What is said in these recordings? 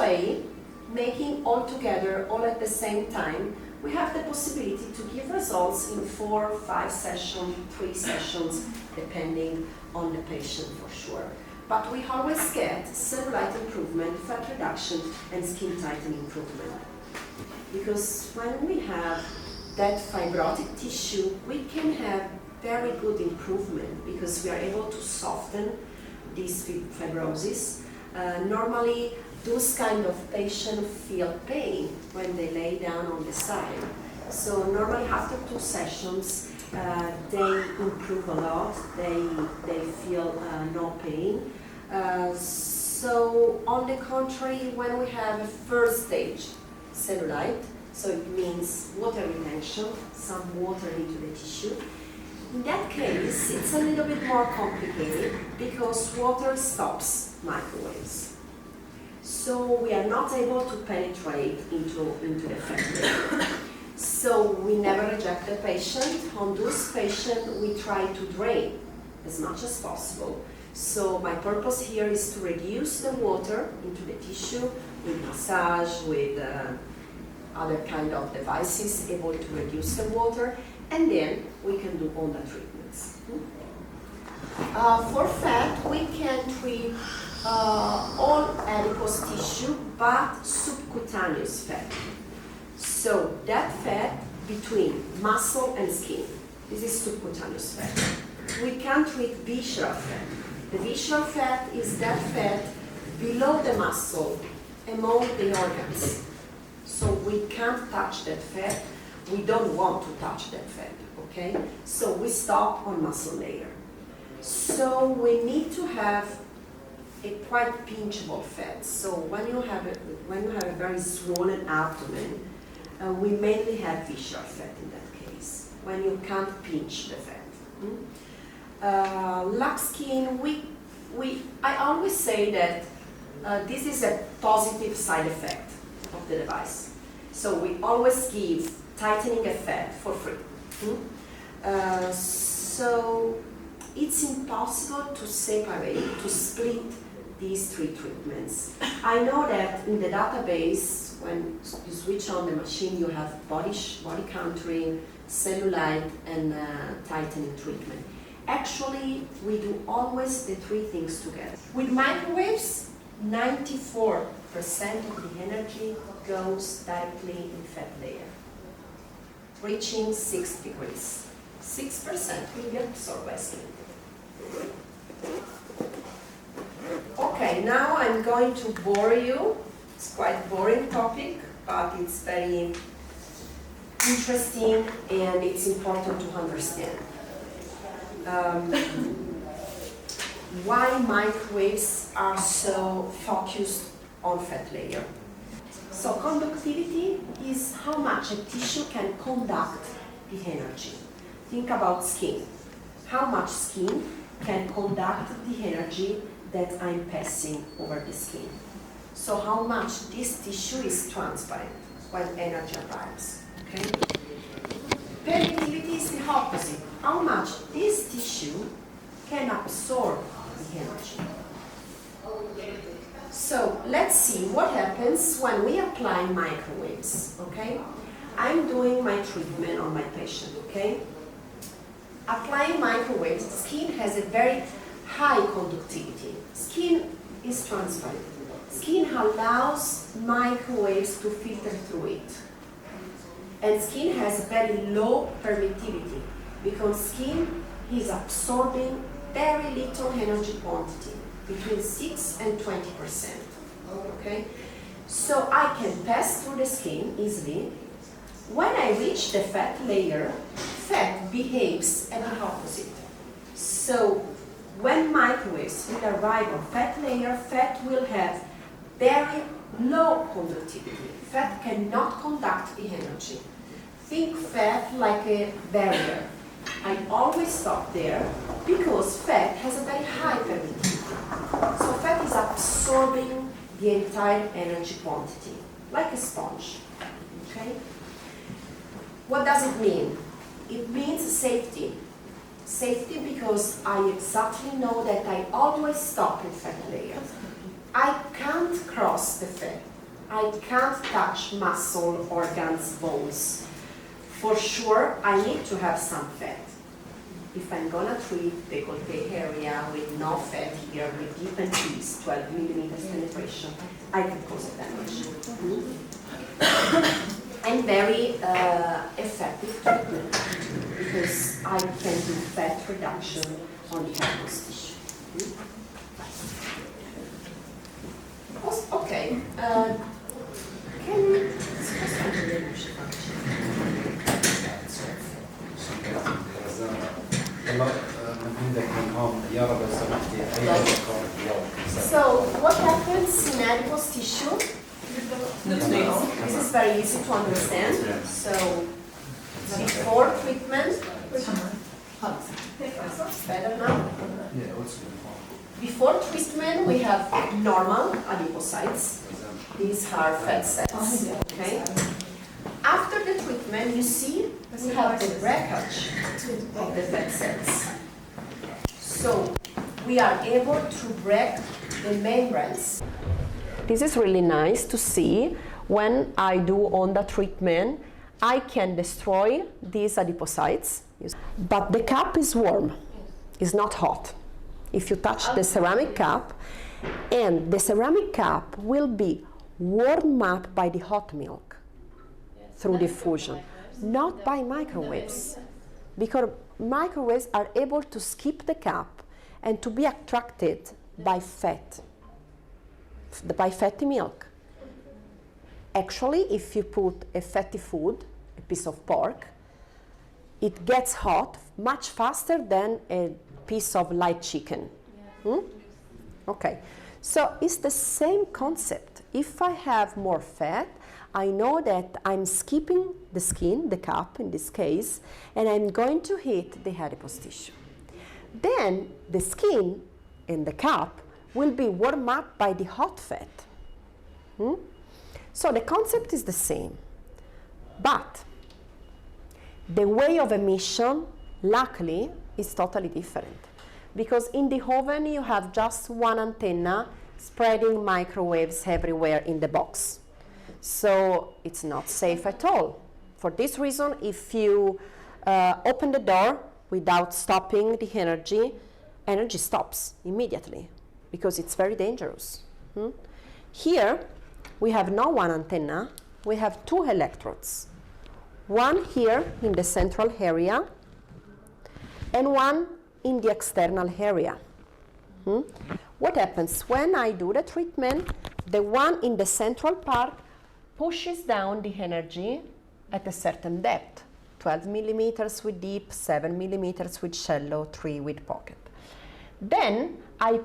way, making all together, all at the same time, we have the possibility to give results in 4, 5 sessions, 3 sessions, depending on the patient for sure. But we always get cellulite improvement, fat reduction, and skin tightening improvement. Because when we have that fibrotic tissue, we can have very good improvement because we are able to soften this fibrosis. Normally, those kind of patients feel pain when they lay down on the side. So normally after 2 sessions, they improve a lot. They feel no pain. So on the contrary, when we have a first stage cellulite, so it means water retention, some water into the tissue. In that case, it's a little bit more complicated because water stops microwaves. So we are not able to penetrate into the fat layer. So we never reject the patient. On those patients, we try to drain as much as possible. So my purpose here is to reduce the water into the tissue with massage, with other kind of devices able to reduce the water, and then we can do Onda treatments. For fat, we can treat all adipose tissue, but subcutaneous fat. So that fat between muscle and skin, this is subcutaneous fat. We can treat visceral fat. The visceral fat is that fat below the muscle, among the organs. So we can't touch that fat. We don't want to touch that fat, okay? So we stop on muscle layer. So we need to have a quite pinchable fat. So when you have a very swollen abdomen, we mainly have visceral fat in that case, when you can't pinch the fat. Lax skin, I always say that this is a positive side effect of the device. So we always give tightening a fat for free. So it's impossible to separate, to split these 3 treatments. I know that in the database, when you switch on the machine, you have body contouring, cellulite, and tightening treatment. Actually, we do always the 3 things together. With microwaves, 94% of the energy goes directly in fat layer, reaching 6 degrees. 6% will be absorbed by skin. Okay, now I'm going to bore you. It's quite a boring topic, but it's very interesting and it's important to understand. Why microwaves are so focused on fat layer. So conductivity is how much a tissue can conduct the energy. Think about skin. How much skin can conduct the energy that I'm passing over the skin. So how much this tissue is transparent when energy arrives. Okay? Permittivity is the opposite. How much this tissue can absorb the energy. So let's see what happens when we apply microwaves. Okay? I'm doing my treatment on my patient. Okay? Applying microwaves, skin has a very high conductivity. Skin is transparent. Skin allows microwaves to filter through it. And skin has very low permittivity because skin is absorbing very little energy quantity, between 6 and 20%. Okay? So I can pass through the skin easily. When I reach the fat layer, fat behaves at the opposite. So when microwaves will arrive on fat layer, fat will have very low conductivity. Fat cannot conduct the energy. Think fat like a barrier. I always stop there because fat has a very high permittivity. So fat is absorbing the entire energy quantity, like a sponge. Okay? What does it mean? It means safety. Safety because I exactly know that I always stop in fat layer. I can't cross the fat. I can't touch muscle, organs, bones. For sure, I need to have some fat. If I'm gonna treat décolleté area with no fat here, with deep and piece, 12 millimeters penetration, I can cause a damage. And very effective treatment, because I can do fat reduction on the adipose tissue. Okay. Can you... So what happens in adipose tissue? This is very easy to understand. So before treatment, better now. Before treatment, we have normal adipocytes. These are fat cells. Okay. After the treatment, you see we have the breakage of the fat cells. So we are able to break the membranes. This is really nice to see. When I do Onda treatment, I can destroy these adipocytes, but the cup is warm, it's not hot. If you touch the ceramic cup, and the ceramic cup will be warmed up by the hot milk through diffusion, not by microwaves, because microwaves are able to skip the cup and to be attracted by fat, by fatty milk. Actually, if you put a fatty food, a piece of pork, it gets hot much faster than a piece of light chicken. Okay, so it's the same concept. If I have more fat, I know that I'm skipping the skin, the cup in this case, and I'm going to hit the adipose tissue. Then the skin and the cup will be warmed up by the hot fat. So the concept is the same, but the way of emission, luckily, is totally different. Because in the oven, you have just one antenna spreading microwaves everywhere in the box. So it's not safe at all. For this reason, if you open the door without stopping the energy stops immediately, because it's very dangerous. Here, we have not one antenna, we have two electrodes. One here in the central area, and one in the external area. What happens when I do the treatment? The one in the central part pushes down the energy at a certain depth, 12 millimeters with deep, 7 millimeters with shallow, 3 with pocket. Then I'm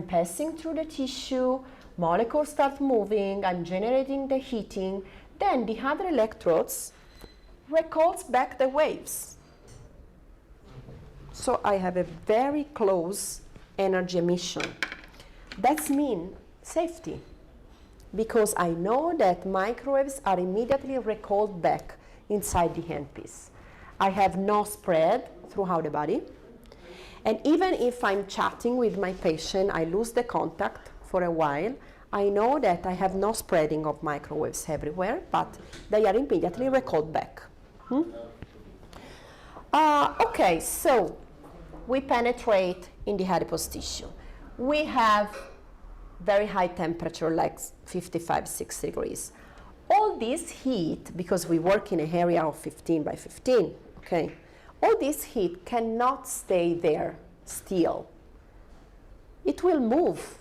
passing through the tissue, molecules start moving, I'm generating the heating, then the other electrodes recalls back the waves. So I have a very close energy emission. That means safety, because I know that microwaves are immediately recalled back inside the handpiece. I have no spread throughout the body. And even if I'm chatting with my patient, I lose the contact for a while, I know that I have no spreading of microwaves everywhere, but they are immediately recalled back. Okay, so we penetrate in the adipose tissue. We have very high temperature, like 55, 60 degrees. All this heat, because we work in an area of 15 by 15, okay, all this heat cannot stay there still. It will move.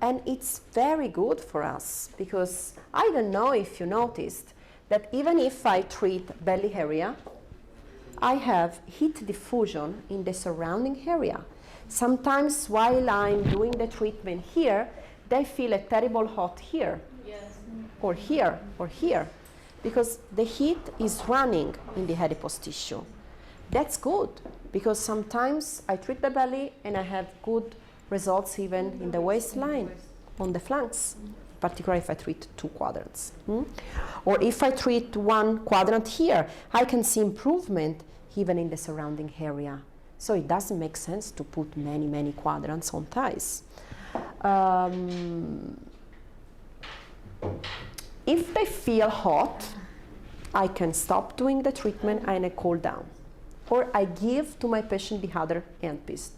And it's very good for us, because I don't know if you noticed that even if I treat belly area, I have heat diffusion in the surrounding area. Sometimes while I'm doing the treatment here, they feel a terrible hot here, or here, or here, because the heat is running in the adipose tissue. That's good, because sometimes I treat the belly and I have good results even in the waistline, on the flanks, particularly if I treat 2 quadrants. Or if I treat 1 quadrant here, I can see improvement even in the surrounding area. So it doesn't make sense to put many, many quadrants on thighs. If they feel hot, I can stop doing the treatment and I cool down. Or I give to my patient the other handpiece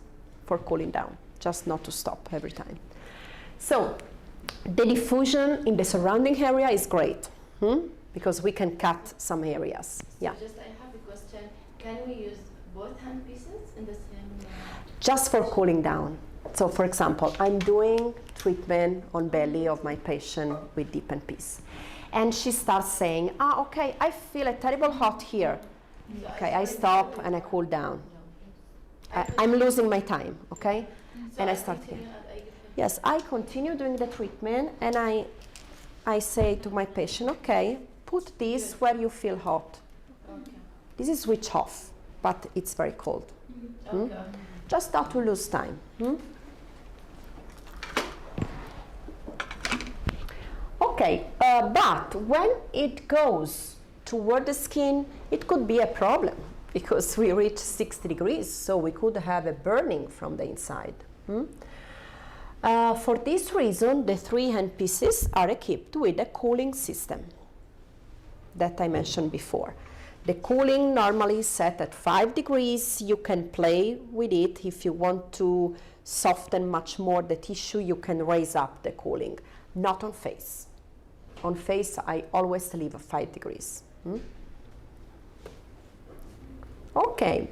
for cooling down, just not to stop every time. So the diffusion in the surrounding area is great, because we can cut some areas. So yeah. Just I have a question. Can we use both handpieces in the same? Just for cooling down. So for example, I'm doing treatment on belly of my patient with deep handpiece. And she starts saying, okay, I feel a terrible hot here. Okay, I stop and I cool down. I'm losing my time, okay? So and I start again. Yes, I continue doing the treatment and I say to my patient, okay, put this where you feel hot. Okay. This is switch off, but it's very cold. Okay. Just not to lose time. Okay, but when it goes toward the skin, it could be a problem because we reach 60 degrees, so we could have a burning from the inside. For this reason, the 3 handpieces are equipped with a cooling system that I mentioned before. The cooling normally is set at 5 degrees. You can play with it. If you want to soften much more the tissue, you can raise up the cooling. Not on face. On face, I always leave 5 degrees. Okay,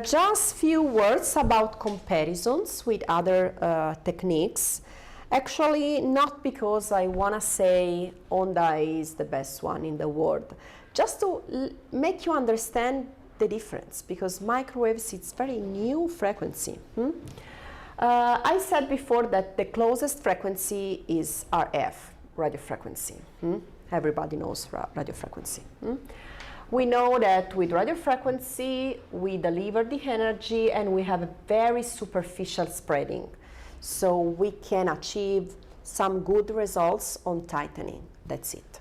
just few words about comparisons with other techniques. Actually, not because I want to say Onda is the best one in the world, just to make you understand the difference, because microwaves, it's very new frequency. I said before that the closest frequency is RF, radio frequency. Everybody knows radio frequency. We know that with radio frequency, we deliver the energy and we have a very superficial spreading. So we can achieve some good results on tightening. That's it.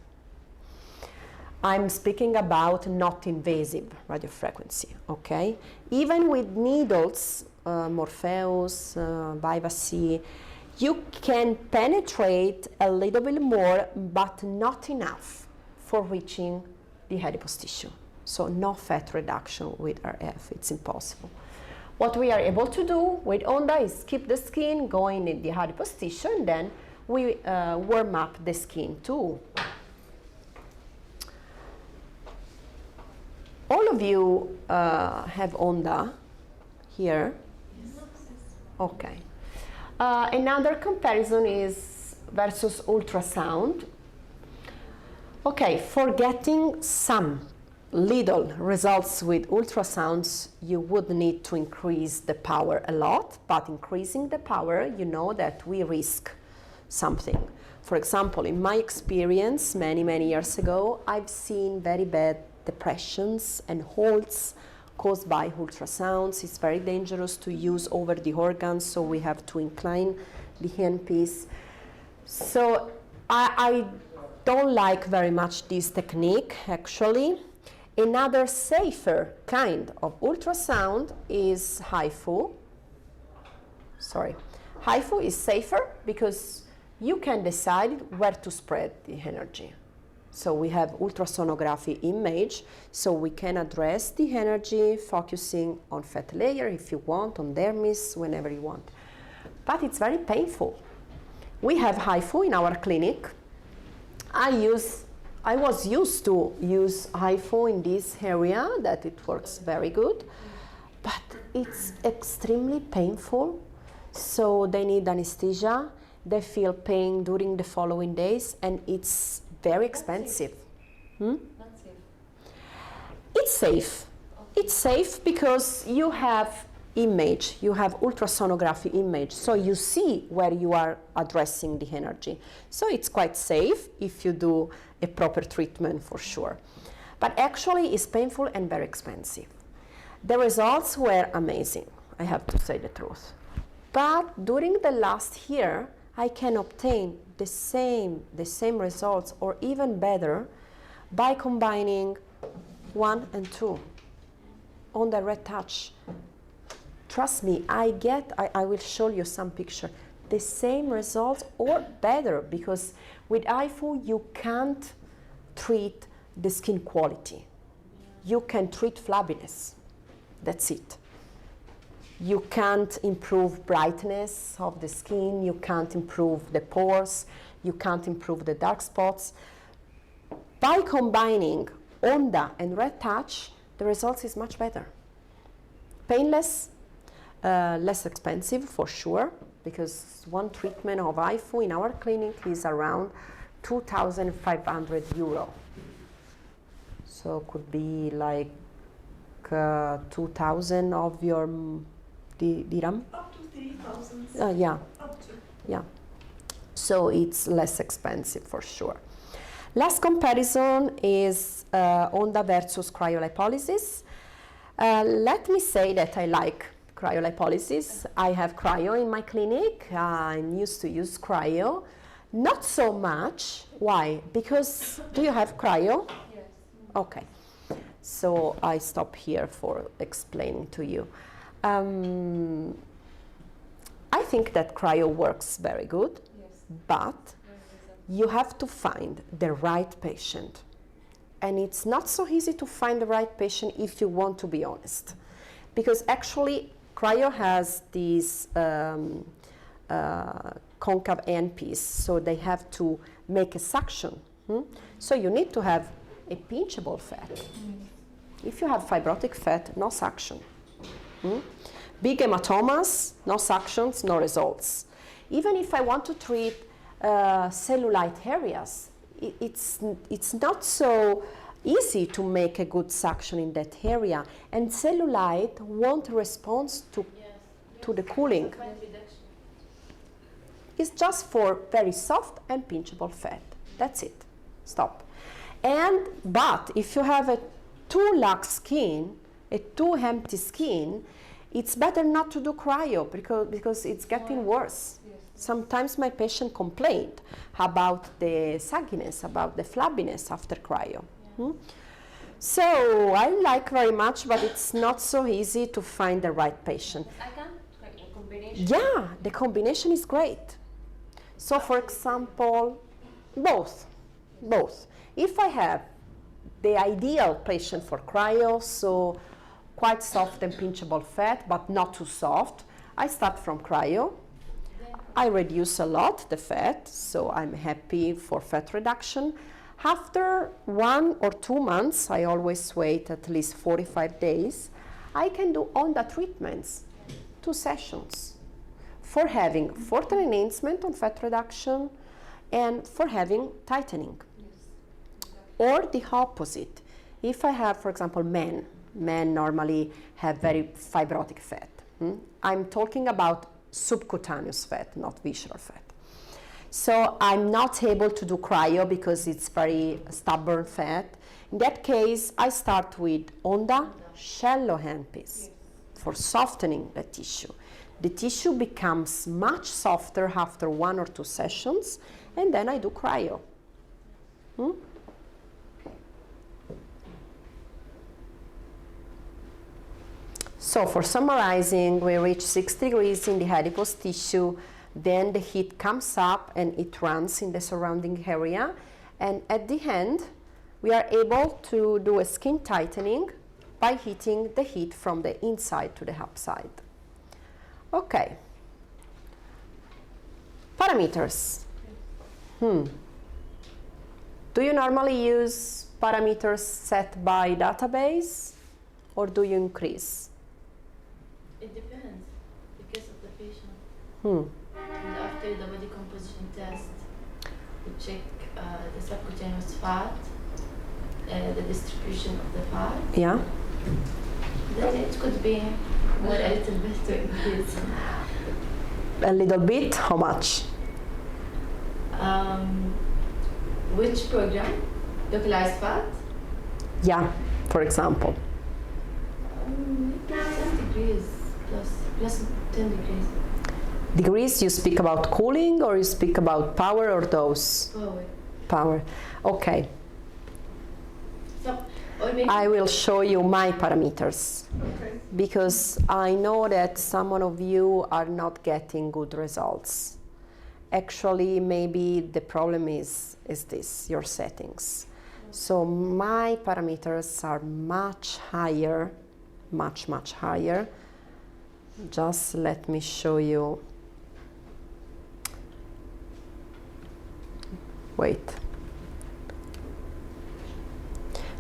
I'm speaking about not invasive radio frequency, okay? Even with needles, Morpheus, Vivacy, you can penetrate a little bit more, but not enough for reaching the adipose tissue. So no fat reduction with RF, it's impossible. What we are able to do with Onda is keep the skin going in the adipose tissue, and then we warm up the skin too. All of you have Onda here. Yes. Okay. Another comparison is versus ultrasound. Okay, for getting some little results with ultrasounds, you would need to increase the power a lot, but increasing the power, you know that we risk something. For example, in my experience, many years ago, I've seen very bad depressions and holds caused by ultrasounds. It's very dangerous to use over the organs, so we have to incline the handpiece. So I don't like very much this technique, actually. Another safer kind of ultrasound is HIFU. Sorry. HIFU is safer because you can decide where to spread the energy. So we have ultrasonography image, so we can address the energy focusing on fat layer if you want, on dermis, whenever you want. But it's very painful. We have HIFU in our clinic. I was used to use HIFU in this area, that it works very good, but it's extremely painful. So they need anesthesia, they feel pain during the following days, and it's very expensive. Not safe. It's safe. Okay. It's safe because you have image, you have ultrasonography image, so you see where you are addressing the energy. So it's quite safe if you do a proper treatment, for sure. But actually it's painful and very expensive. The results were amazing, I have to say the truth. But during the last year, I can obtain the same results or even better by combining 1 and 2 on the red touch. Trust me, I will show you some picture. the same results or better, because with HIFU you can't treat the skin quality. You can treat flabbiness, that's it. You can't improve brightness of the skin, you can't improve the pores, you can't improve the dark spots. By combining Onda and Red Touch, the results is much better. Painless, less expensive for sure, because one treatment of HIFU in our clinic is around 2,500 euro. So could be like 2,000 of your dirham? Up to 3,000. Yeah. Up to. Yeah. So it's less expensive for sure. Last comparison is Onda versus cryolipolysis. Let me say that I like cryolipolysis. I have cryo in my clinic. I'm used to use cryo. Not so much. Why? Because, do you have cryo? Yes. Okay. So I stop here for explaining to you. I think that cryo works very good, Yes. but you have to find the right patient. And it's not so easy to find the right patient if you want to be honest. Because actually, cryo has these concave handpiece, so they have to make a suction. So you need to have a pinchable fat. If you have fibrotic fat, no suction. Big hematomas, no suctions, no results. Even if I want to treat cellulite areas, it's not so easy to make a good suction in that area, and cellulite won't respond to the cooling. It's just for very soft and pinchable fat. That's it. Stop. But if you have a too lax skin, a too empty skin, it's better not to do cryo because it's getting worse. Yes. Sometimes my patient complained about the sagginess, about the flabbiness after cryo. So I like very much, but it's not so easy to find the right patient. I can like a combination. Yeah, the combination is great. So for example, both. If I have the ideal patient for cryo, so quite soft and pinchable fat, but not too soft, I start from cryo. I reduce a lot the fat, so I'm happy for fat reduction. After 1 or 2 months, I always wait at least 45 days, I can do Onda treatments, 2 sessions, for having further enhancement on fat reduction and for having tightening. Or the opposite. If I have, for example, men normally have very fibrotic fat. I'm talking about subcutaneous fat, not visceral fat. So I'm not able to do cryo because it's very stubborn fat. In that case, I start with Onda shallow handpiece for softening the tissue. The tissue becomes much softer after 1 or 2 sessions, and then I do cryo. So for summarizing, we reach 60 degrees in the adipose tissue, then the heat comes up and it runs in the surrounding area, and at the end we are able to do a skin tightening by heating the heat from the inside to the outside. Okay. Parameters. Do you normally use parameters set by database, or do you increase? It depends because of the patient. And after the body composition test, we check the subcutaneous fat, the distribution of the fat. Yeah. Then it could be more a little bit to increase. A little bit, how much? Which program? Localized fat? Yeah, for example. Maybe 10 degrees plus 10 degrees. Degrees, you speak about cooling or you speak about power or dose? Power. Power. Okay. So, or maybe I will show you my parameters Okay. because I know that some of you are not getting good results. actually maybe the problem is this, your settings. So my parameters are much higher, much higher. Just let me show you. Wait.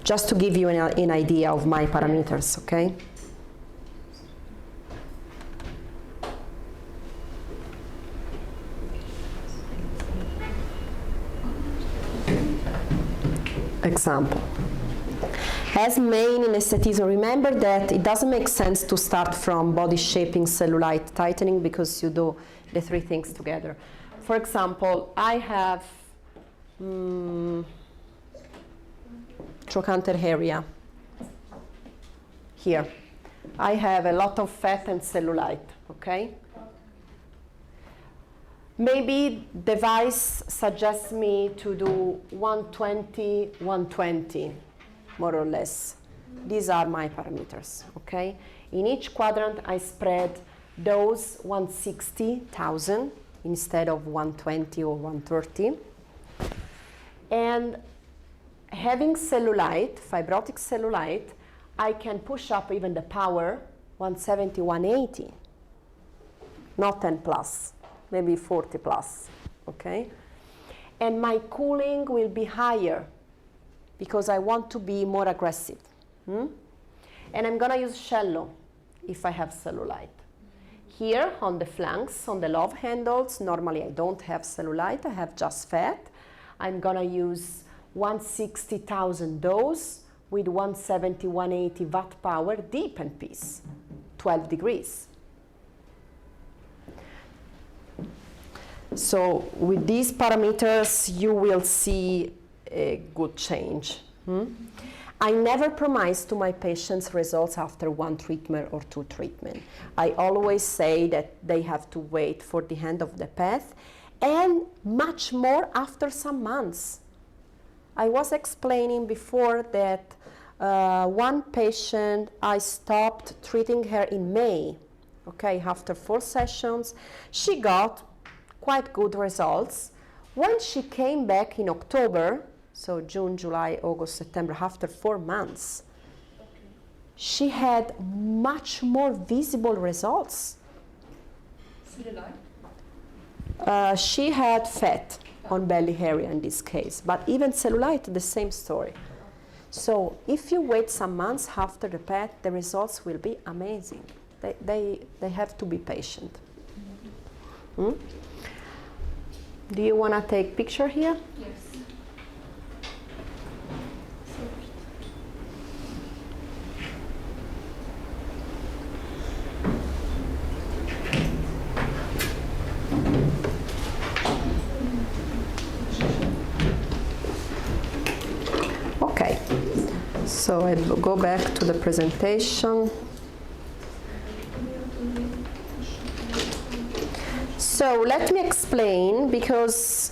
Just to give you an idea of my parameters, okay? Example. As main in aesthetism, remember that it doesn't make sense to start from body shaping, cellulite, tightening, because you do the three things together. For example, I have trochanter area here. I have a lot of fat and cellulite, okay? Maybe device suggests me to do 120, 120, more or less. These are my parameters, okay? In each quadrant, I spread those 160,000 instead of 120 or 130. And having cellulite, fibrotic cellulite, I can push up even the power 170, 180, not 10 plus. Maybe 40 plus, okay? And my cooling will be higher because I want to be more aggressive. And I'm gonna use shallow if I have cellulite. Here on the flanks, on the love handles, normally I don't have cellulite, I have just fat. I'm gonna use 160,000 dose with 170, 180 watt power, deep and piece, 12 degrees. So with these parameters, you will see a good change. I never promise to my patients results after one treatment or two treatments. I always say that they have to wait for the end of the path, and much more after some months. I was explaining before that one patient, I stopped treating her in May. Okay, after 4 sessions, she got quite good results. When she came back in October, so June, July, August, September, after 4 months, she had much more visible results. She had fat on belly area in this case, but even cellulite, the same story. So if you wait some months after the PET, the results will be amazing. They have to be patient. Do you want to take picture here? Yes. Okay, so I'll go back to the presentation. So let me explain, because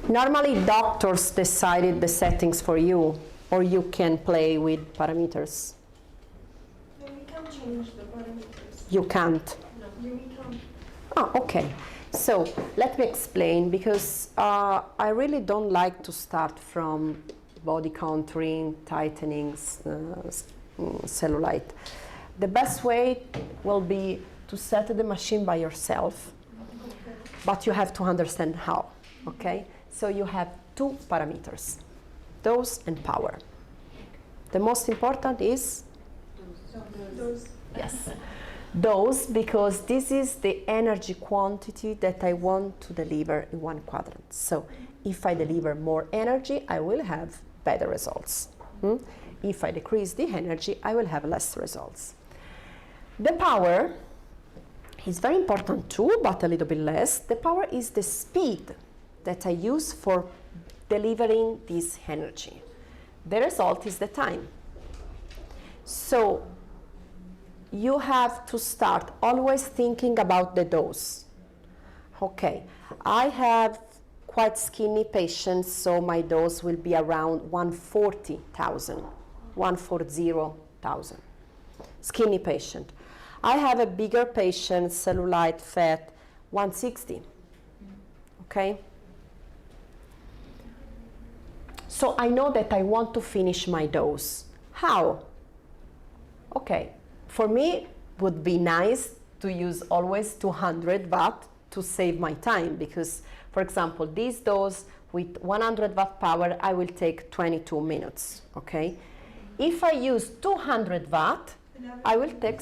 normally doctors decided the settings for you, or you can play with parameters. No, we can't change the parameters. You can't? No, we can't. Oh, okay. So let me explain, because I really don't like to start from body contouring, tightening, cellulite. The best way will be to set the machine by yourself, but you have to understand how, okay? So you have 2 parameters, dose and power. The most important is? Those. Yes. Dose, because this is the energy quantity that I want to deliver in 1 quadrant. So if I deliver more energy, I will have better results. If I decrease the energy, I will have less results. The power is very important too, but a little bit less. The power is the speed that I use for delivering this energy. The result is the time. So you have to start always thinking about the dose. Okay, I have quite skinny patients, so my dose will be around 140,000, 140,000. Skinny patient. I have a bigger patient, cellulite, fat, 160. Okay? So I know that I want to finish my dose. How? Okay, for me would be nice to use always 200 watt to save my time, because for example this dose with 100 watt power I will take 22 minutes. Okay, if I use 200 watt I will take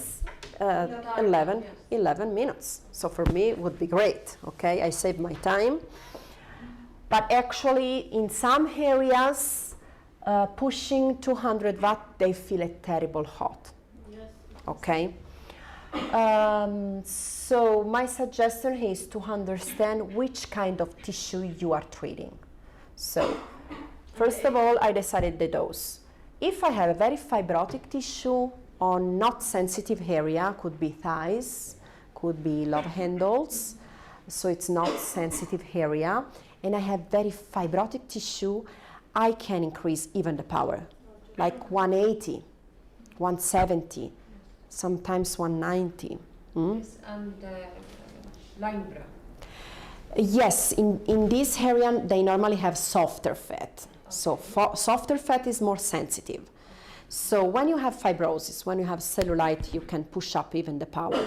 11 minutes. So for me it would be great. Okay, I save my time. But actually in some areas pushing 200 watt they feel it terrible hot. Yes. Okay, so my suggestion is to understand which kind of tissue you are treating. So first of all I decided the dose. If I have a very fibrotic tissue on not sensitive area, could be thighs, could be love handles, so it's not sensitive area, and I have very fibrotic tissue, I can increase even the power, like 180, 170, sometimes 190. Yes, and line bra. Yes, in this area they normally have softer fat. So softer fat is more sensitive. So when you have fibrosis, when you have cellulite, you can push up even the power.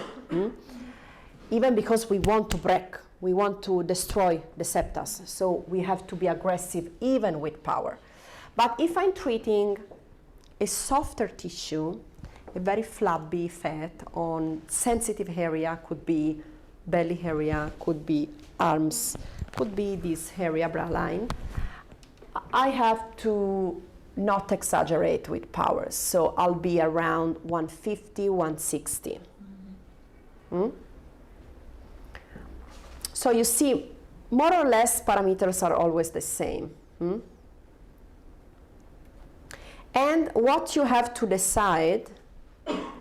Even because we want to break, we want to destroy the septas. So we have to be aggressive even with power. But if I'm treating a softer tissue, a very flabby fat on sensitive area, could be belly area, could be arms, could be this area, bra line, I have to not exaggerate with powers. So I'll be around 150, 160. So you see, more or less parameters are always the same. And what you have to decide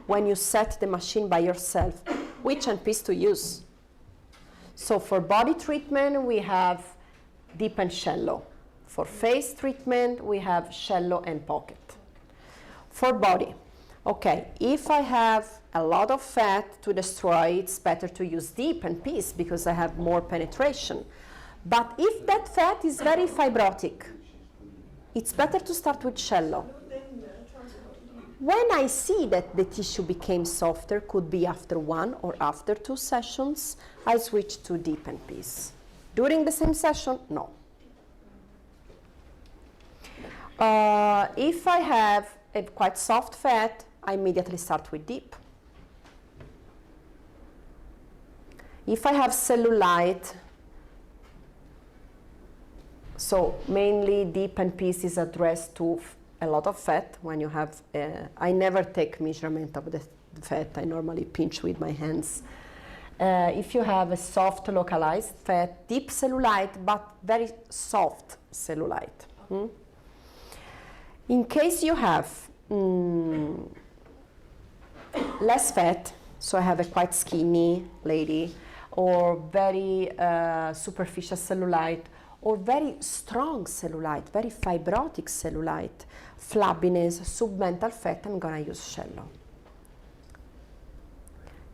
when you set the machine by yourself, which handpiece to use. So for body treatment, we have deep and shallow. For face treatment, we have shallow and pocket. For body, okay, if I have a lot of fat to destroy, it's better to use deep handpiece because I have more penetration. But if that fat is very fibrotic, it's better to start with shallow. When I see that the tissue became softer, could be after 1 or after 2 sessions, I switch to deep handpiece. During the same session, no. If I have a quite soft fat, I immediately start with deep. If I have cellulite, so mainly deep handpiece is addressed to a lot of fat. When you have, I never take measurement of the fat, I normally pinch with my hands. If you have a soft localized fat, deep cellulite, but very soft cellulite. In case you have less fat, so I have a quite skinny lady, or very superficial cellulite, or very strong cellulite, very fibrotic cellulite, flabbiness, submental fat, I'm gonna use shallow.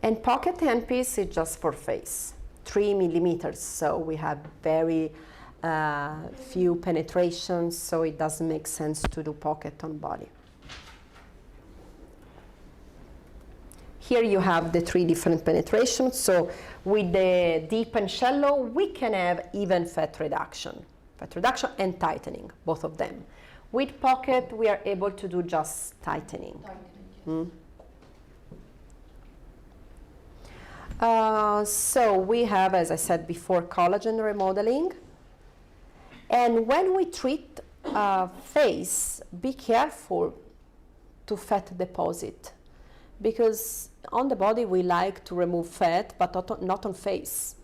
And pocket handpiece is just for face, 3 millimeters, so we have very few penetrations, so it doesn't make sense to do pocket on body. Here you have the 3 different penetrations. So with the deep and shallow, we can have even fat reduction and tightening, both of them. With pocket, we are able to do just tightening. So we have, as I said before, collagen remodeling. And when we treat face, be careful to fat deposit, because on the body we like to remove fat, but not on face.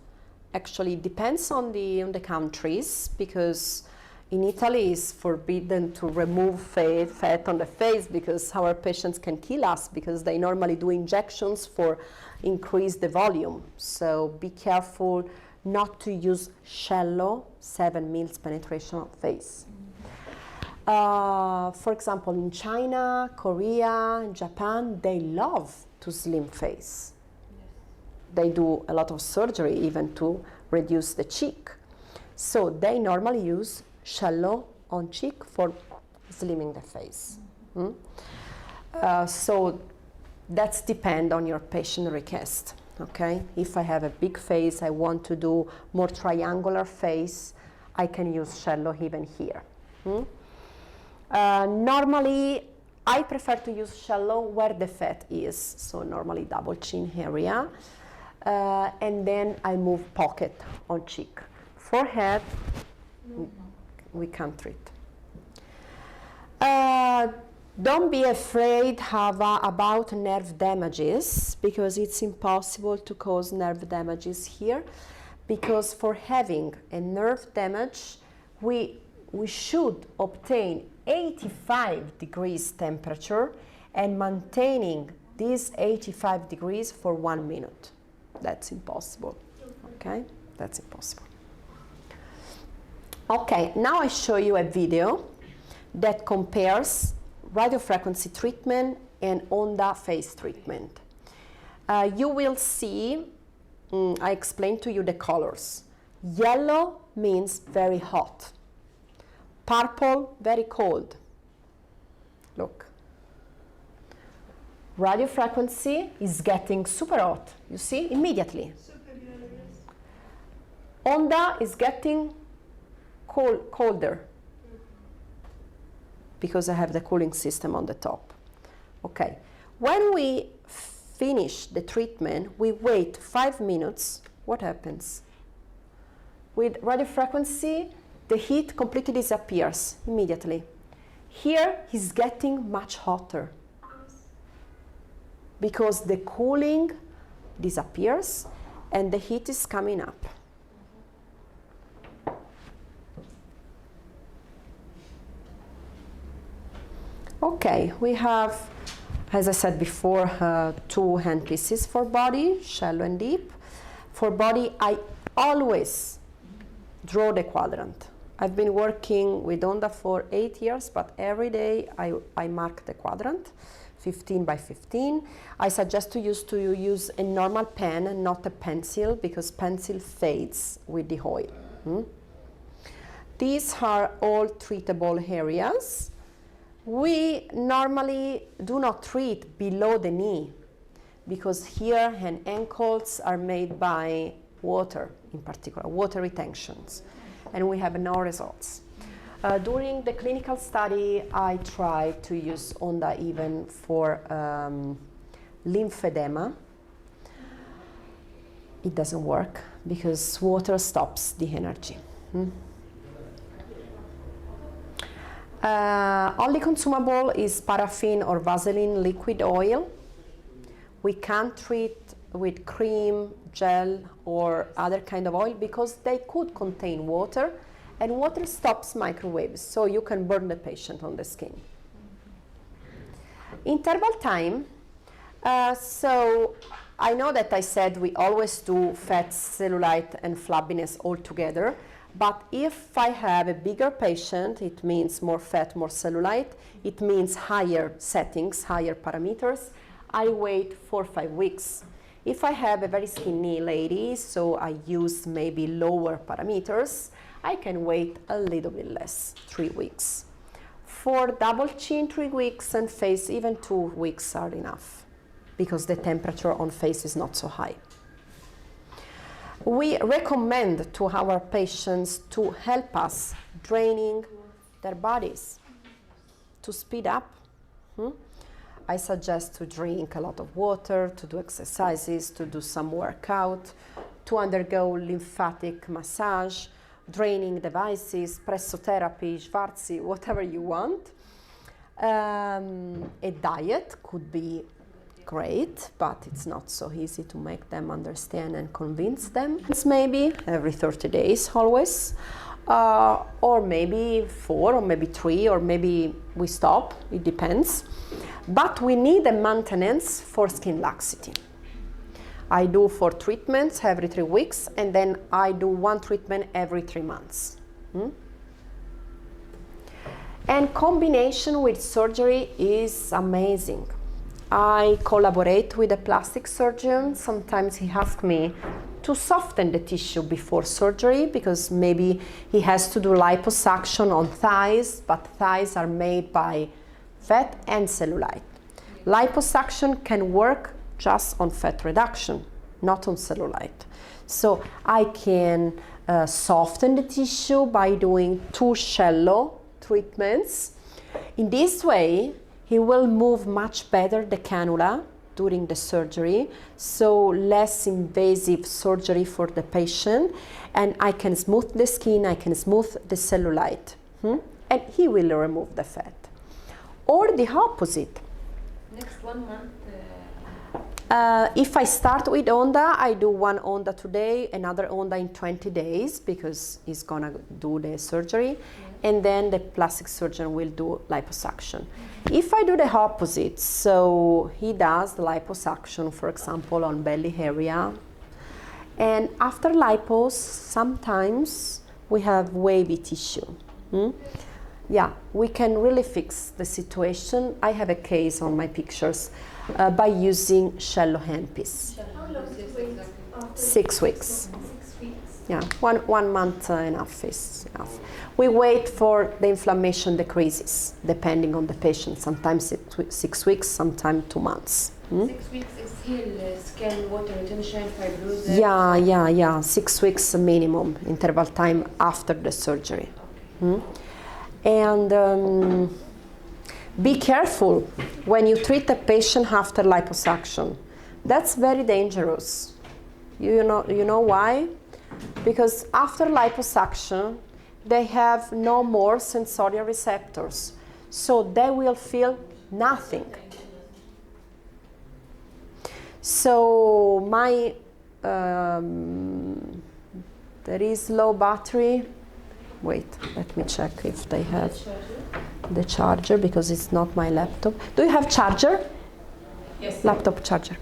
Actually, it depends on the countries, because in Italy it's forbidden to remove fat on the face because our patients can kill us, because they normally do injections for increase the volume. So be careful not to use shallow 7 mils penetration of face. For example, in China, Korea, Japan, they love to slim face. they do a lot of surgery even to reduce the cheek. So they normally use shallow on cheek for slimming the face. So that's depend on your patient request. Okay, if I have a big face, I want to do more triangular face, I can use shallow even here. Normally, I prefer to use shallow where the fat is, so normally double chin area, and then I move pocket on cheek. Forehead, we can't treat. Don't be afraid about nerve damages, because it's impossible to cause nerve damages here, because for having a nerve damage, we should obtain 85 degrees temperature and maintaining these 85 degrees for 1 minute. That's impossible. Okay, that's impossible. Okay, now I show you a video that compares radiofrequency treatment and Onda face treatment. You will see, I explained to you the colors. Yellow means very hot. Purple, very cold. Look. Radiofrequency is getting super hot, you see, immediately. Onda is getting colder, because I have the cooling system on the top. Okay, when we finish the treatment, we wait 5 minutes. What happens? With radiofrequency, the heat completely disappears immediately. Here, he's getting much hotter, because the cooling disappears and the heat is coming up. Okay, we have, as I said before, 2 hand pieces for body, shallow and deep. For body, I always draw the quadrant. I've been working with Onda for 8 years, but every day I mark the quadrant, 15 by 15. I suggest to use a normal pen and not a pencil, because pencil fades with the oil. These are all treatable areas. We normally do not treat below the knee, because here and ankles are made by water, in particular, water retentions, and we have no results. During the clinical study, I tried to use Onda even for lymphedema. It doesn't work, because water stops the energy. Only consumable is paraffin or Vaseline liquid oil. We can't treat with cream, gel, or other kind of oil, because they could contain water, and water stops microwaves, so you can burn the patient on the skin. Interval time. So I know that I said we always do fat, cellulite, and flabbiness all together. But if I have a bigger patient, it means more fat, more cellulite. It means higher settings, higher parameters. I wait 4 or 5 weeks. If I have a very skinny lady, so I use maybe lower parameters, I can wait a little bit less, 3 weeks. For double chin, 3 weeks, and face, even 2 weeks are enough, because the temperature on face is not so high. We recommend to our patients to help us draining their bodies. To speed up, I suggest to drink a lot of water, to do exercises, to do some workout, to undergo lymphatic massage, draining devices, pressotherapy, Schwarzi, whatever you want. A diet could be great, but it's not so easy to make them understand and convince them. It's maybe every 30 days always, or maybe 4, or maybe 3, or maybe we stop, it depends. But we need a maintenance for skin laxity. I do 4 treatments every 3 weeks, and then I do 1 treatment every 3 months. And combination with surgery is amazing. I collaborate with a plastic surgeon. Sometimes he asks me to soften the tissue before surgery because maybe he has to do liposuction on thighs, but thighs are made by fat and cellulite. Liposuction can work just on fat reduction, not on cellulite. So I can soften the tissue by doing 2 shallow treatments. In this way, he will move much better the cannula during the surgery, so less invasive surgery for the patient, and I can smooth the skin, I can smooth the cellulite, and he will remove the fat. Or the opposite. Next 1 month. If I start with Onda, I do 1 Onda today, another Onda in 20 days because he's gonna do the surgery, and then the plastic surgeon will do liposuction. If I do the opposite, so he does the liposuction, for example, on belly area, and after lipos, sometimes we have wavy tissue. Yeah, we can really fix the situation. I have a case on my pictures by using shallow handpiece. How long do you wait after 6 weeks. 6 weeks? Yeah, one month enough is enough. We wait for the inflammation decreases, depending on the patient. Sometimes 6 weeks, sometimes 2 months. 6 weeks is heal skin, water retention, fibrosis. Yeah. 6 weeks minimum interval time after the surgery. And be careful when you treat a patient after liposuction. That's very dangerous. You know why? Because after liposuction, they have no more sensorial receptors, so they will feel nothing. So my there is low battery. Wait, let me check if they have the charger because it's not my laptop. Do you have charger? Yes. Laptop charger.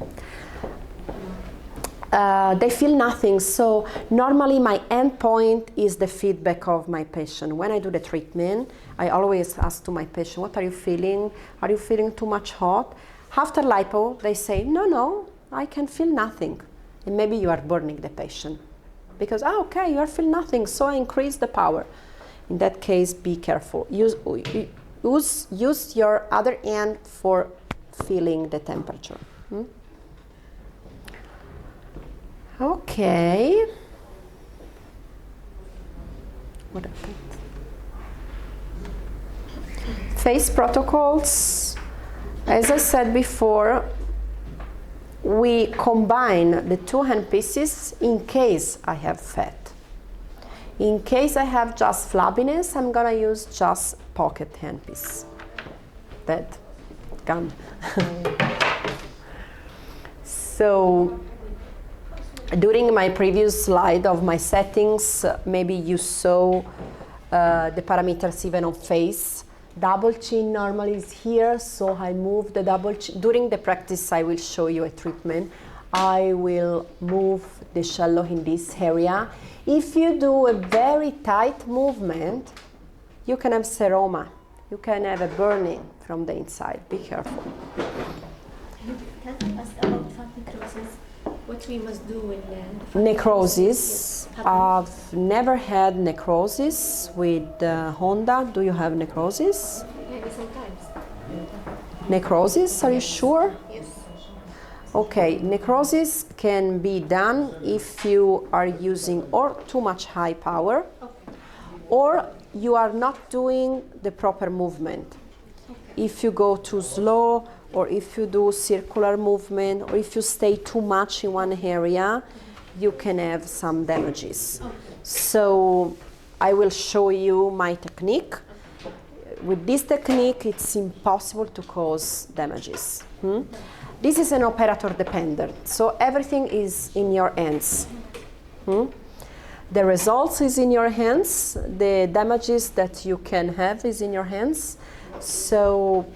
They feel nothing, so normally my endpoint is the feedback of my patient. When I do the treatment, I always ask to my patient, what are you feeling? Are you feeling too much hot? After lipo, they say, no, I can feel nothing. And maybe you are burning the patient. Because, okay, you are feeling nothing, so I increase the power. In that case, be careful. Use your other hand for feeling the temperature. Okay. What happened? Face protocols. As I said before, we combine the 2 handpieces in case I have fat. In case I have just flabbiness, I'm gonna use just pocket handpiece. Bad. Gone. So, during my previous slide of my settings, maybe you saw the parameters even on face. Double chin normally is here, so I move the double chin. During the practice, I will show you a treatment. I will move the shallow in this area. If you do a very tight movement, you can have seroma. You can have a burning from the inside. Be careful. Can I ask about fat necrosis? What we must do when Necrosis. I've never had necrosis with Onda. Do you have necrosis? maybe sometimes. Necrosis, are you sure? Yes. Okay, necrosis can be done if you are using or too much high power, or you are not doing the proper movement. If you go too slow, or if you do circular movement, or if you stay too much in one area, you can have some damages. So I will show you my technique. With this technique, it's impossible to cause damages. This is an operator dependent, so everything is in your hands. The results is in your hands, the damages that you can have is in your hands. So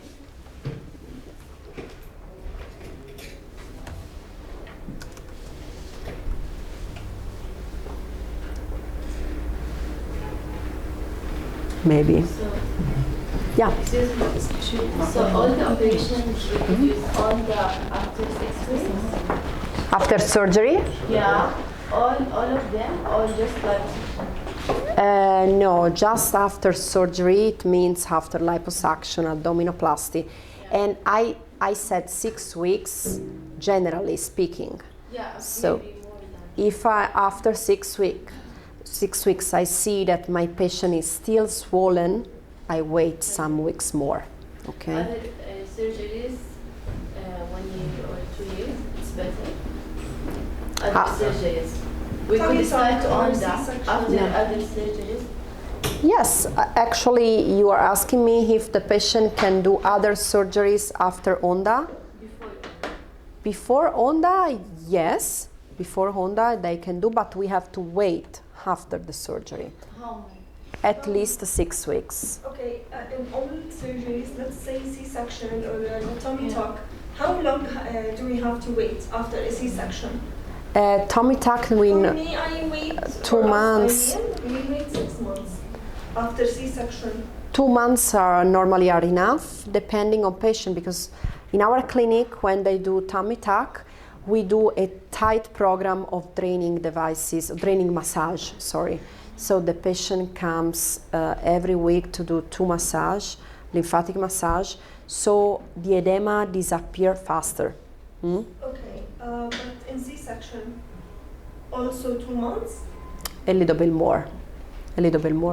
maybe. So, Yeah. so all the operations you could use Onda after 6 weeks? After surgery? Yeah, all of them, or just liposuction? No, just after surgery. It means after liposuction, abdominoplasty. And I said 6 weeks, generally speaking. Yeah, So maybe more than. if after 6 weeks I see that my patient is still swollen, I wait some weeks more. Okay. Other surgeries, 1 year or 2 years, it's better. Other surgeries. We could decide on that after other surgeries. Yes, actually you are asking me if the patient can do other surgeries after Onda? Before Onda, yes. Before Onda they can do, but we have to wait after the surgery. How many? At least 6 weeks. Okay, in all surgeries, let's say C-section or tummy tuck, how long do we have to wait after a C-section? Tummy tuck, we For me, I wait 2 months. We wait 6 months after C-section. 2 months are normally enough, depending on patient, because in our clinic, when they do tummy tuck, we do a tight program of draining devices, draining massage, sorry. So the patient comes every week to do 2 massage, lymphatic massage, so the edema disappear faster. Okay, but in C-section, also 2 months? A little bit more,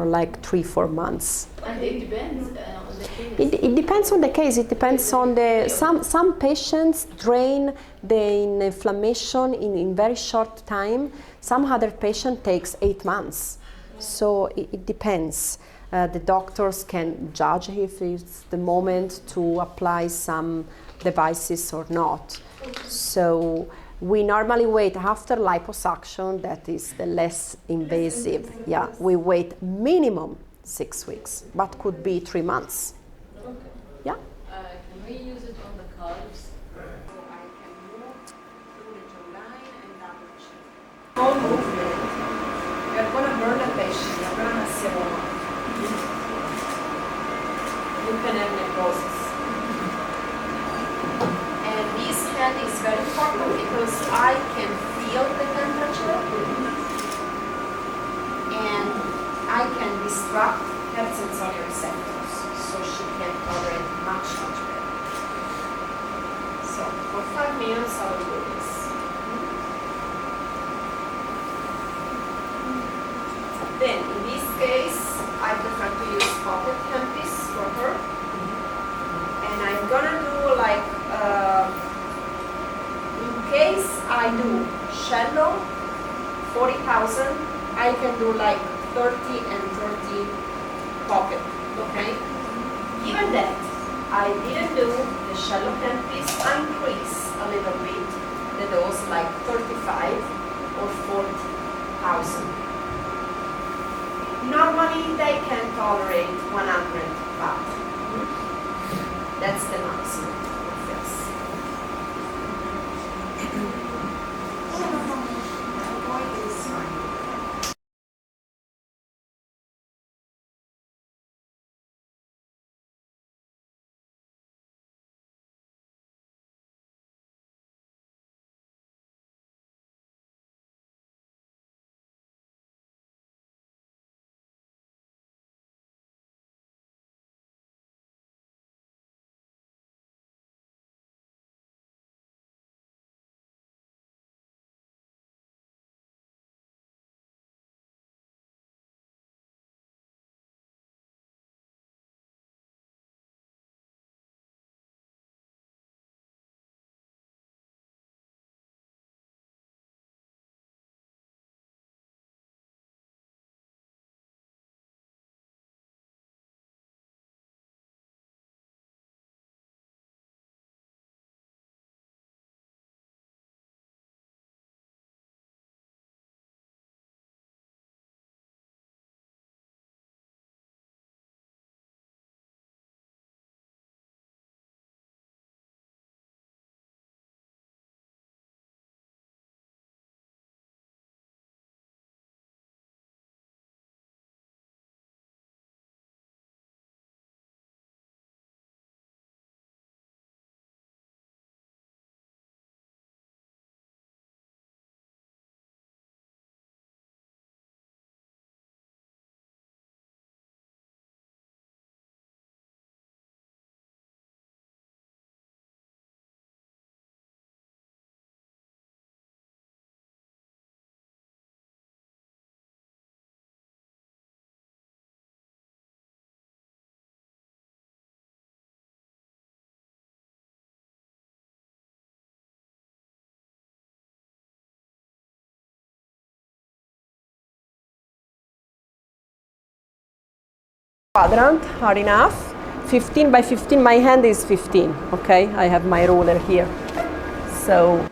like 3-4 months. And it depends on the case. It depends on the case. It depends on the some patients drain the inflammation in very short time. Some other patient takes 8 months. So it depends. The doctors can judge if it's the moment to apply some devices or not. So we normally wait after liposuction, that is the less invasive. Yeah, we wait minimum 6 weeks, but could be 3 months. Okay. Yeah. Can we use it on the calves? So I can move through the jawline and double chin. All movement. You're gonna burn the patient. You're gonna have serum. You can have necrosis. And this hand is very important because I can feel the temperature and I can disrupt her sensory receptors, so she can tolerate much better. So for 5 minutes I will do this. Then in this case I prefer to use pocket handpiece for her. And I'm gonna do like, in case I do shallow, 40,000, I can do like 30 and 30 pocket, okay? Given that I didn't do the shallow handpiece, I increase a little bit the dose, like 35 or 40,000. Normally they can tolerate 100 baht. That's the maximum of this. quadrant are enough. 15 by 15, my hand is 15, okay? I have my ruler here. So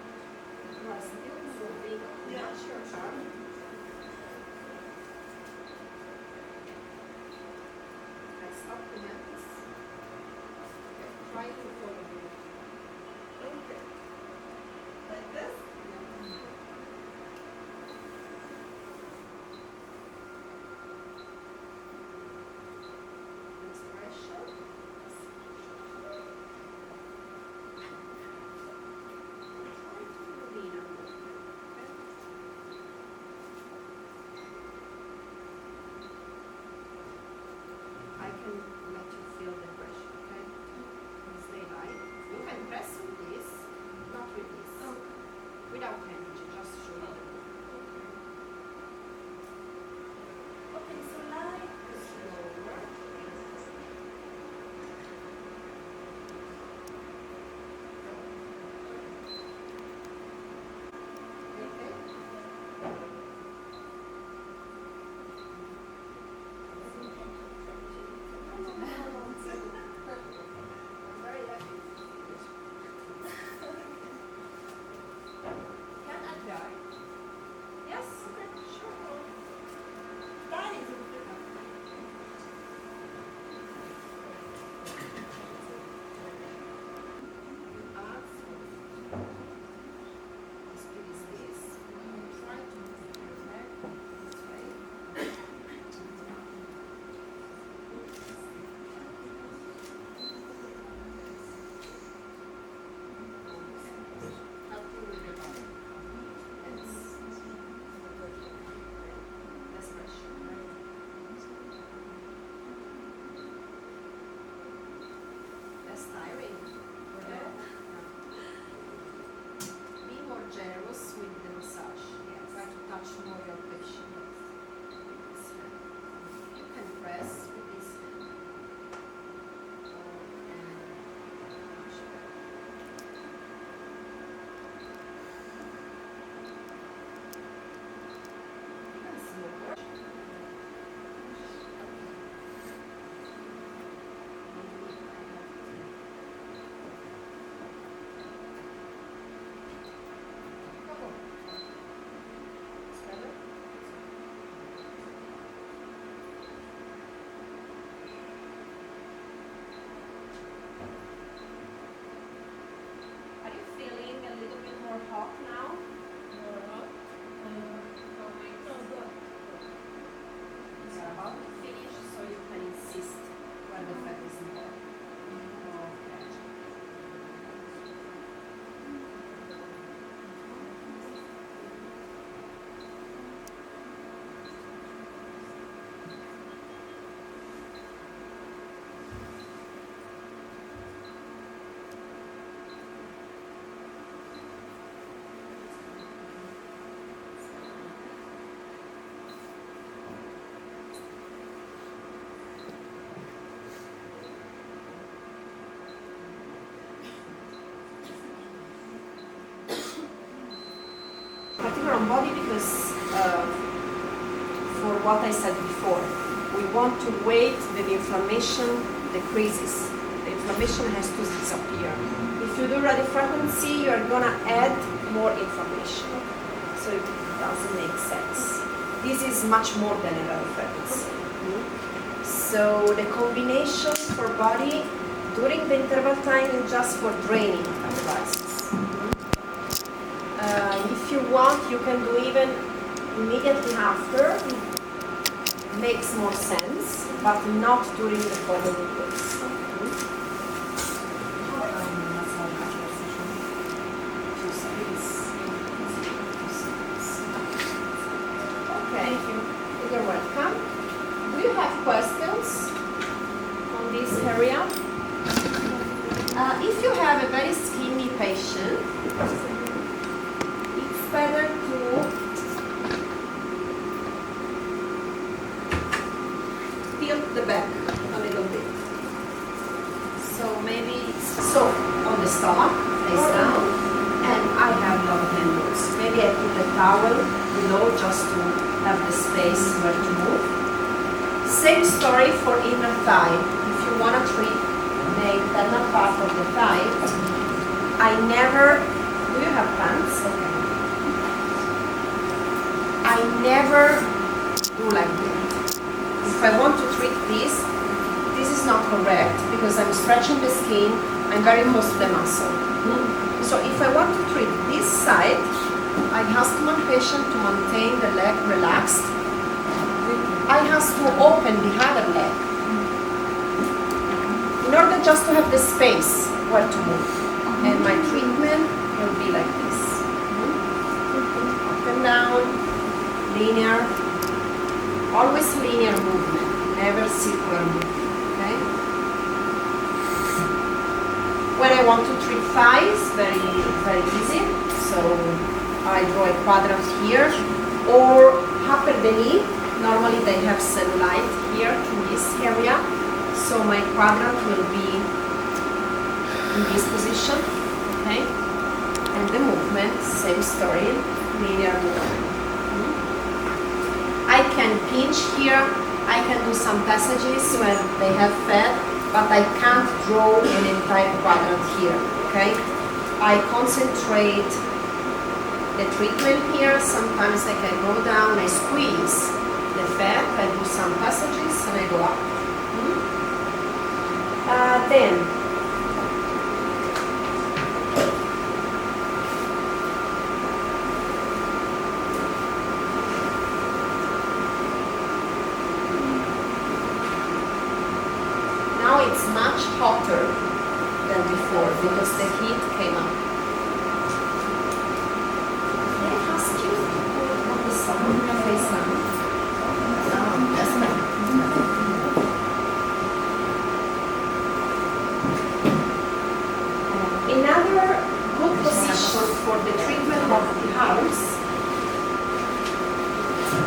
particular on body because for what I said before, we want to wait that the inflammation decreases. The inflammation has to disappear. If you do radiofrequency, you are gonna add more inflammation. So it doesn't make sense. This is much more than a radiofrequency. So the combination for body during the interval time is just for draining devices. If you want, you can do even immediately after. It makes more sense, but not during the following weeks. Okay, you're welcome. Do you have questions on this area? If you have a very skinny patient, it's better to tilt the back a little bit. So maybe so on the stomach, face down, and I have long handles. Maybe I put a towel below just to have the space where to move. Same story for inner thigh. If you want to treat the internal part of the thigh, I never, do you have pants? Okay. I never do like that. If I want to treat this is not correct because I'm stretching the skin, I'm very close to the muscle. So if I want to treat this side, I ask my patient to maintain the leg relaxed. I have to open the other leg in order just to have the space where to move. And my treatment will be like this. Up and down, linear, always linear movement, never circular movement. Okay? When I want to treat thighs, very easy. So I draw a quadrant here, or upper the knee. Normally they have cellulite here in this area, so my quadrant will be in this position, okay? And the movement, same story, linear movement. I can pinch here, I can do some passages where they have fat, but I can't draw an entire quadrant here, okay? I concentrate the treatment here, sometimes I can go down, I squeeze the fat, I do some passages, and I go up. Then, now it's much hotter than before because the heat came up. Can I ask you to put on the sun, face down? That's right. Another good position for the treatment of the arms,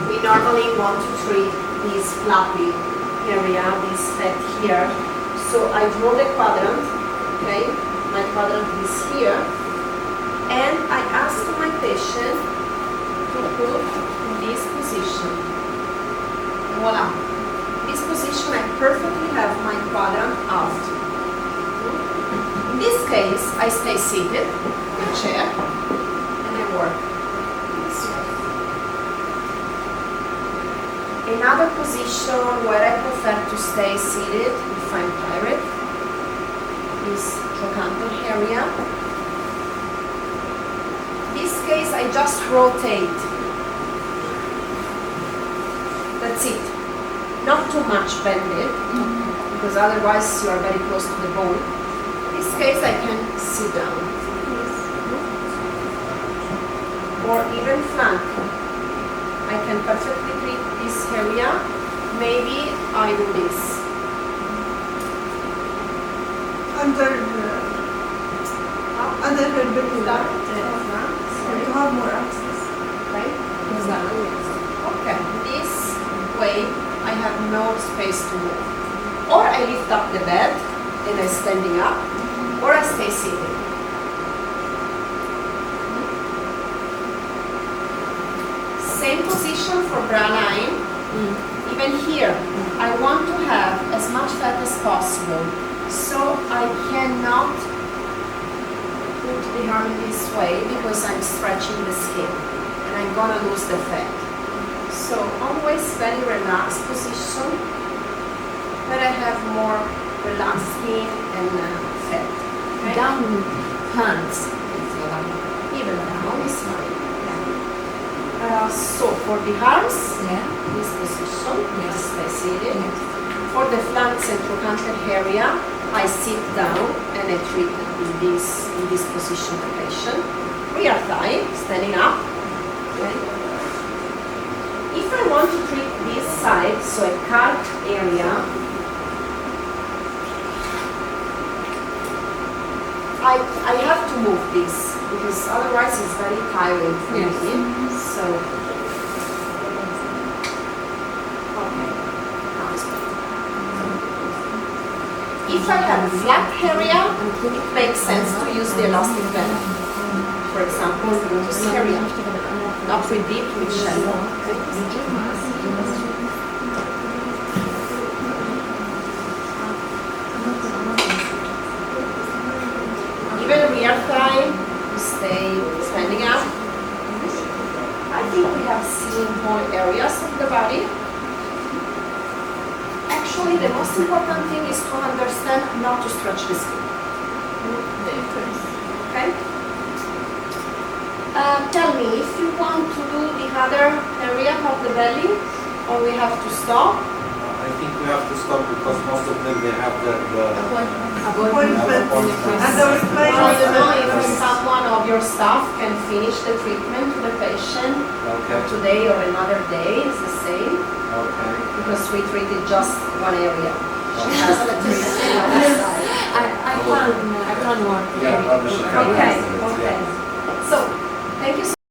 we normally want to treat this flappy area, this fat here. So I draw the quadrant, okay? My quadrant is here. And I ask my patient to put in this position. Voila. This position, I perfectly have my quadrant out. In this case, I stay seated in a chair and I work. Another position where I prefer to stay seated if I'm tired is trochanter area. In this case, I just rotate. That's it. Not too much bended, because otherwise you are very close to the bone. In this case, I can sit down. Or even flank. I can perfectly treat this area. Maybe I do this. Under her belly. To have more access. Right? Okay. This way I have no space to move. Or I lift up the bed and I'm standing up, or I stay seated. Same position for bra line. Even here, I want to have as much fat as possible. So I cannot put the arm this way because I'm stretching the skin and I'm gonna lose the fat. So always very relaxed position, but I have more relaxed skin and fat. Okay? Down hands. Even down is fine. Yeah. So for the arms, this position, stay seated. For the flanks and trochanter area, I sit down and I treat in this position the patient. Rear thigh, standing up. Okay. If I want to treat this side, so a calf area, I have to move this because otherwise it's very tiring for me. So, okay, now it's better. If I have a flat area, it makes sense to use the elastic band. For example, this area, not with deep, with shallow. Actually, the most important thing is to understand not to stretch the skin. Okay? Tell me, if you want to do the other area of the belly, or we have to stop? I think we have to stop because most of them, they have that Appointment. appointment. Well, you know, if someone of your staff can finish the treatment to the patient Okay, today or another day, it's the same, okay. because we treated just one area. She has to treat the other side. I can work. Yeah, but she can Okay, answer it, okay. yeah. So, thank you so